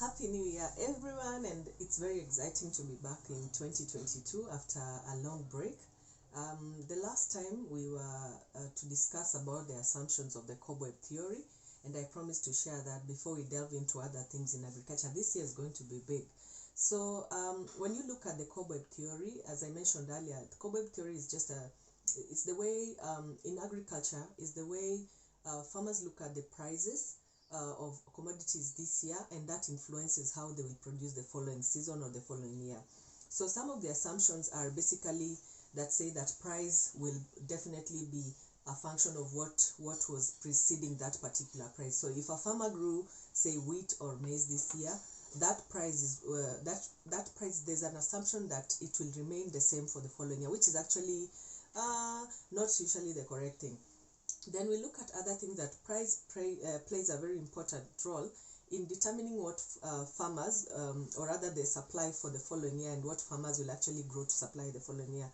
Happy New Year, everyone, and it's very exciting to be back in 2022 after a long break. The last time we were to discuss about the assumptions of the cobweb theory, and I promised to share that before we delve into other things in agriculture. This year is going to be big. So, when you look at the cobweb theory, as I mentioned earlier, the cobweb theory is just it's the way in agriculture, is the way farmers look at the prices of commodities this year, and that influences how they will produce the following season or the following year. So some of the assumptions are basically that say that price will definitely be a function of what was preceding that particular price. So if a farmer grew, say, wheat or maize this year, that price is that price, there's an assumption that it will remain the same for the following year, which is actually not usually the correct thing. Then we look at other things that plays a very important role in determining what farmers, or rather the supply for the following year, and what farmers will actually grow to supply the following year.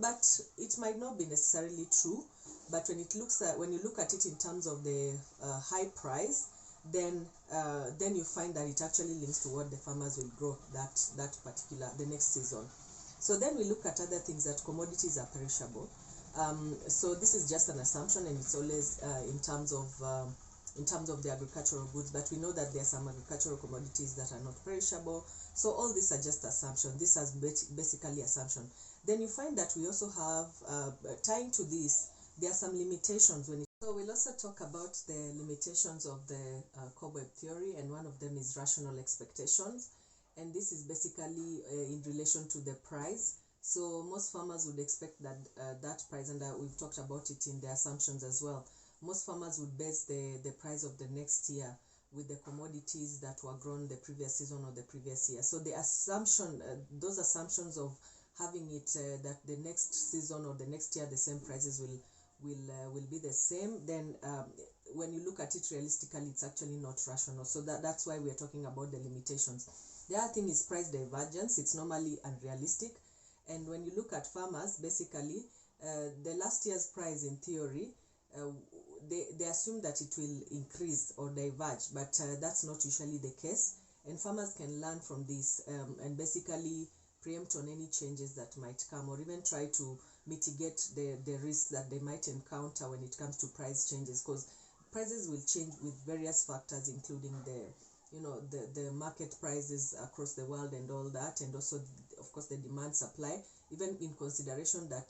But it might not be necessarily true. But when you look at it in terms of the high price, then you find that it actually links to what the farmers will grow the next season. So then we look at other things, that commodities are perishable. So this is just an assumption, and it's always in terms of the agricultural goods, but we know that there are some agricultural commodities that are not perishable. So all these are just assumptions. This is basically assumption. Then you find that we also have, tying to this, there are some limitations so we'll also talk about the limitations of the cobweb theory, and one of them is rational expectations, and this is basically in relation to the price. So most farmers would expect that that price, and we've talked about it in the assumptions as well. Most farmers would base the price of the next year with the commodities that were grown the previous season or the previous year. So the assumption, those assumptions of having it that the next season or the next year the same prices will be the same, then when you look at it realistically, it's actually not rational. So that's why we are talking about the limitations. The other thing is price divergence. It's normally unrealistic. And when you look at farmers, basically, the last year's price in theory, they assume that it will increase or diverge, but that's not usually the case. And farmers can learn from this and basically preempt on any changes that might come, or even try to mitigate the risks that they might encounter when it comes to price changes, because prices will change with various factors, including the market prices across the world and all that, and also of course the demand supply, even in consideration that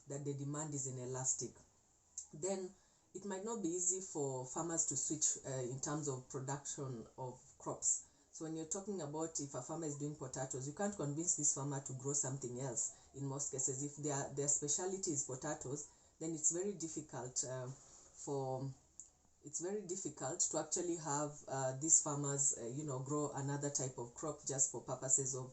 the demand is inelastic. Then it might not be easy for farmers to switch in terms of production of crops. So when you're talking about, if a farmer is doing potatoes, you can't convince this farmer to grow something else. In most cases, if their specialty is potatoes, then it's very difficult to actually have these farmers grow another type of crop just for purposes of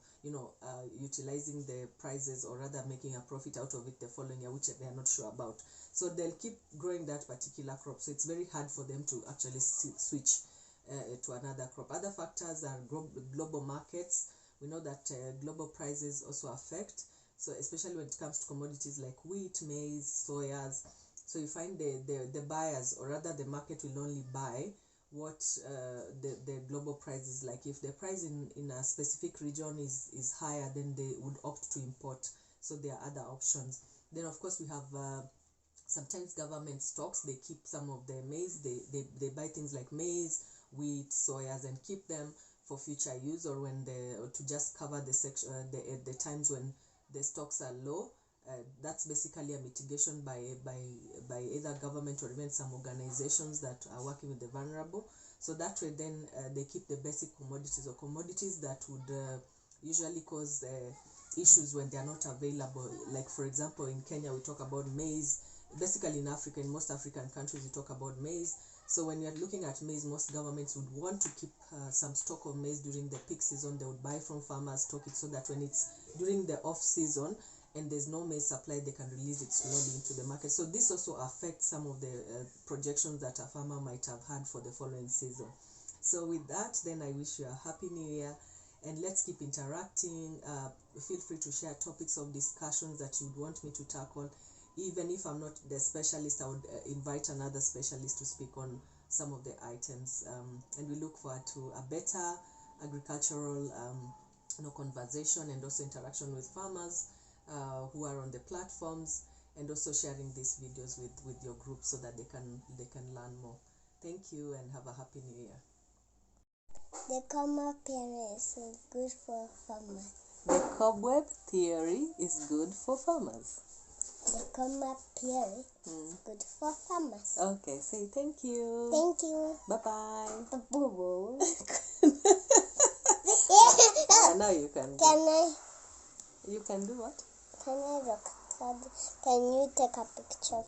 utilizing the prices, or rather making a profit out of it the following year, which they are not sure about. So they'll keep growing that particular crop. So it's very hard for them to actually switch to another crop. Other factors are global markets. We know that global prices also affect, so especially when it comes to commodities like wheat, maize, soyas. So you find the buyers, or rather the market, will only buy what the global price is like. If the price in a specific region is higher, then they would opt to import. So there are other options. Then of course we have sometimes government stocks. They keep some of the maize. They buy things like maize, wheat, soyas, and keep them for future use, or to just cover the times when the stocks are low. That's basically a mitigation by either government or even some organizations that are working with the vulnerable. So that way, then they keep the basic commodities, or commodities that would usually cause issues when they are not available. Like for example, in Kenya we talk about maize. Basically in Africa, in most African countries, we talk about maize. So when you're looking at maize, most governments would want to keep some stock of maize during the peak season. They would buy from farmers, stock it, so that when it's during the off season and there's no maize supply, they can release it slowly into the market. So this also affects some of the projections that a farmer might have had for the following season. So with that, then I wish you a happy new year, and let's keep interacting. Feel free to share topics of discussions that you'd want me to tackle. Even if I'm not the specialist, I would invite another specialist to speak on some of the items, and we look forward to a better agricultural conversation and also interaction with farmers who are on the platforms, and also sharing these videos with your group so that they can learn more. Thank you and have a happy new year. The cobweb theory is good for farmers. The cobweb theory is good for farmers. The cobweb theory is good for farmers. Okay, say thank you. Thank you. Bye-bye. Boo-boo. Now you can do. You can do what? Can you take a picture?